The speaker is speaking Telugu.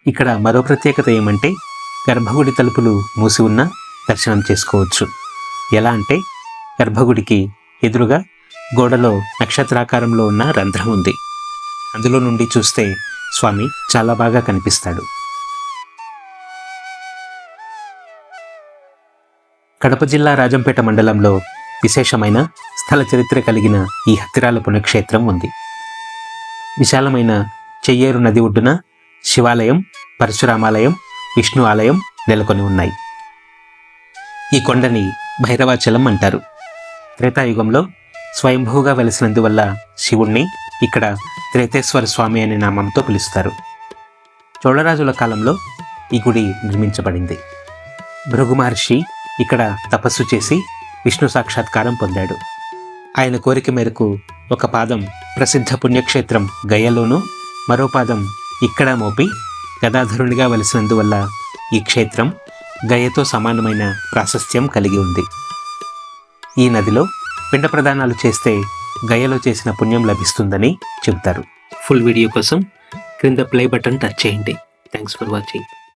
ఇక్కడ మరో ప్రత్యేకత ఏమంటే గర్భగుడి తలుపులు మూసి ఉన్నా దర్శనం చేసుకోవచ్చు. ఎలా అంటే గర్భగుడికి ఎదురుగా గోడలో నక్షత్రాకారంలో ఉన్న రంధ్రం ఉంది. అందులో నుండి చూస్తే స్వామి చాలా బాగా కనిపిస్తాడు. కడప జిల్లా రాజంపేట మండలంలో విశేషమైన స్థల చరిత్ర కలిగిన ఈ హత్తిరాల పుణ్యక్షేత్రం ఉంది. విశాలమైన చెయ్యేరు నది ఒడ్డున శివాలయం, పరశురామాలయం, విష్ణు ఆలయం నెలకొని ఉన్నాయి. ఈ కొండని భైరవాచలం అంటారు. త్రేతాయుగంలో స్వయంభూగా వెలిసినందువల్ల శివుణ్ణి ఇక్కడ త్రేతేశ్వర స్వామి అనే నామంతో పిలుస్తారు. చోళరాజుల కాలంలో ఈ గుడి నిర్మించబడింది. భృగు మహర్షి ఇక్కడ తపస్సు చేసి విష్ణు సాక్షాత్కారం పొందాడు. ఆయన కోరిక మేరకు ఒక పాదం ప్రసిద్ధ పుణ్యక్షేత్రం గయలోను, మరో పాదం ఇక్కడ మోపి గదాధరునిగా వెలిసినందువల్ల ఈ క్షేత్రం గయతో సమానమైన ప్రాశస్త్యం కలిగి ఉంది. ఈ నదిలో పిండ ప్రదానాలు చేస్తే గయలో చేసిన పుణ్యం లభిస్తుందని చెబుతారు. ఫుల్ వీడియో కోసం క్రింద ప్లే బటన్ టచ్ చేయండి. Thanks for watching.